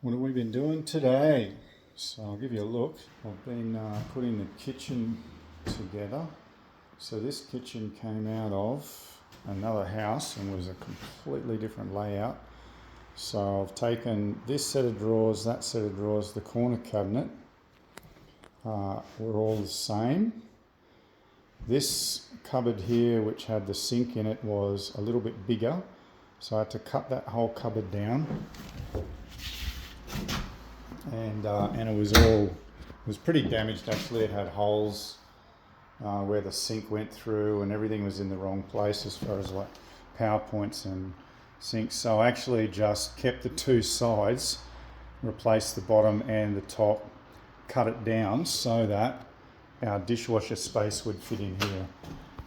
What have we been doing today? So I'll give you a look. I've been putting the kitchen together. So this kitchen came out of another house and was a completely different layout. So I've taken this set of drawers, that set of drawers, the corner cabinet, were all the same. This cupboard here, which had the sink in it, was a little bit bigger. So I had to cut that whole cupboard down. And it was pretty damaged actually. It had holes where the sink went through, and everything was in the wrong place as far as like power points and sinks. So I actually just kept the two sides, replaced the bottom and the top, cut it down so that our dishwasher space would fit in here.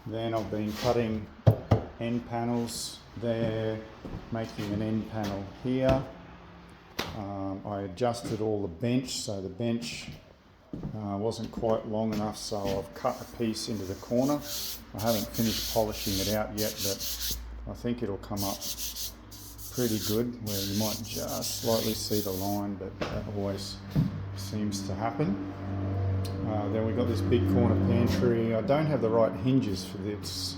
Then I've been cutting end panels there, making an end panel here. I adjusted all the bench, so the bench wasn't quite long enough, so I've cut a piece into the corner. I haven't finished polishing it out yet, but I think it'll come up pretty good, where you might just slightly see the line, but that always seems to happen. Then we've got this big corner pantry. I don't have the right hinges for this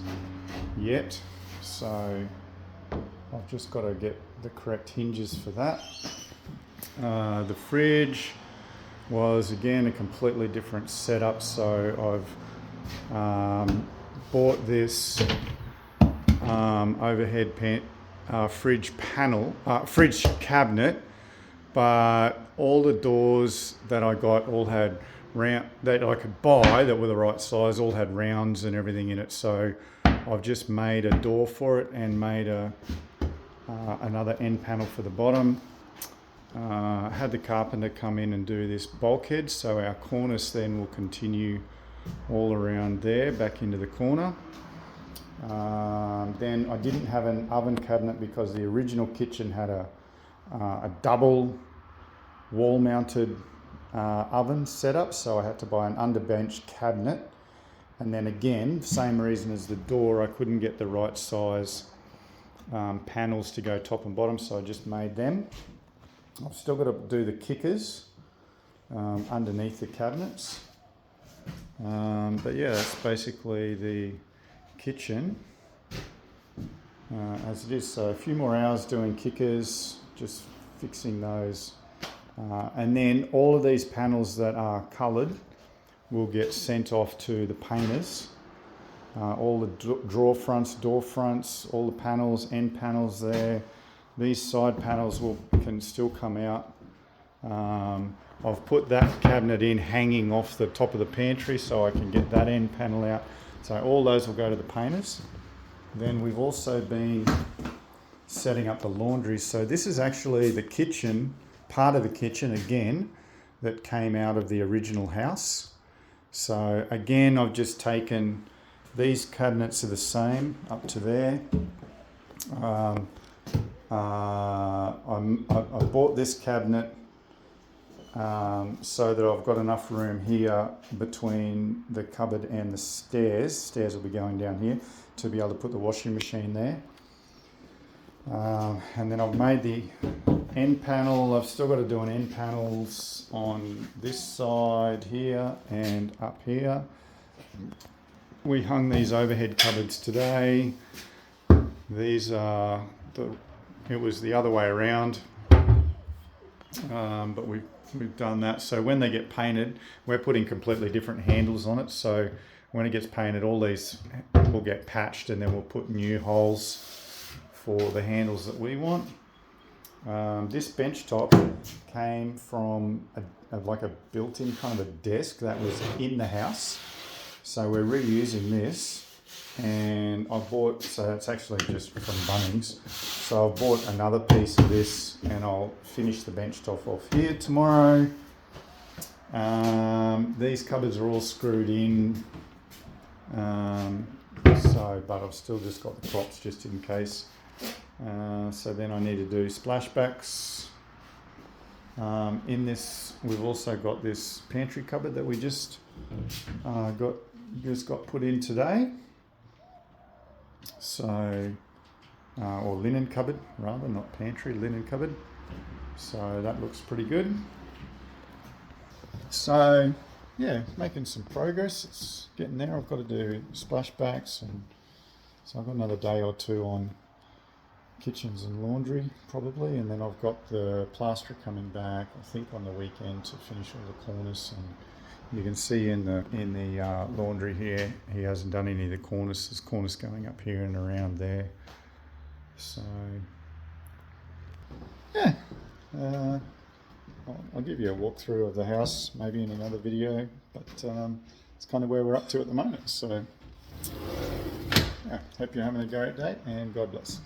yet, so I've just got to get the correct hinges for that. The fridge was again a completely different setup, so I've bought this overhead fridge cabinet, but all the doors that I got all had round that I could buy that were the right size, all had rounds and everything in it. So I've just made a door for it and made another end panel for the bottom. Had the carpenter come in and do this bulkhead, so our cornice then will continue all around there back into the corner. Then I didn't have an oven cabinet because the original kitchen had a double wall mounted oven setup, so I had to buy an underbench cabinet. And then again, same reason as the door, I couldn't get the right size panels to go top and bottom, so I just made them. I've still got to do the kickers underneath the cabinets. But yeah, that's basically the kitchen as it is. So a few more hours doing kickers, just fixing those. And then all of these panels that are coloured will get sent off to the painters. All the drawer fronts, door fronts, all the panels, end panels there. These side panels can still come out. I've put that cabinet in hanging off the top of the pantry so I can get that end panel out. So all those will go to the painters. Then we've also been setting up the laundry. So this is actually the kitchen, part of the kitchen again, that came out of the original house. So again, I've just taken, these cabinets are the same up to there. I bought this cabinet so that I've got enough room here between the cupboard and the stairs. Stairs will be going down here to be able to put the washing machine there. And then I've made the end panel. I've still got to do an end panels on this side here and up here. We hung these overhead cupboards today. These are it was the other way around, but we've done that. So when they get painted, we're putting completely different handles on it. So when it gets painted, all these will get patched, and then we'll put new holes for the handles that we want. This bench top came from like a built-in kind of a desk that was in the house. So we're reusing this. And I bought, so it's actually just from Bunnings. So I bought another piece of this, and I'll finish the bench top off here tomorrow. These cupboards are all screwed in. But I've still just got the props just in case. So then I need to do splashbacks. In this, we've also got this pantry cupboard that we just got put in today. So, or linen cupboard rather, not pantry, linen cupboard. So that looks pretty good. So yeah, making some progress. It's getting there. I've got to do splashbacks, and so I've got another day or two on kitchens and laundry probably, and then I've got the plaster coming back I think on the weekend to finish all the cornice. And you can see in the laundry here, he hasn't done any of the cornice. There's cornice going up here and around there. So yeah, I'll give you a walkthrough of the house maybe in another video, but it's kind of where we're up to at the moment. So yeah, hope you're having a great day, and God bless.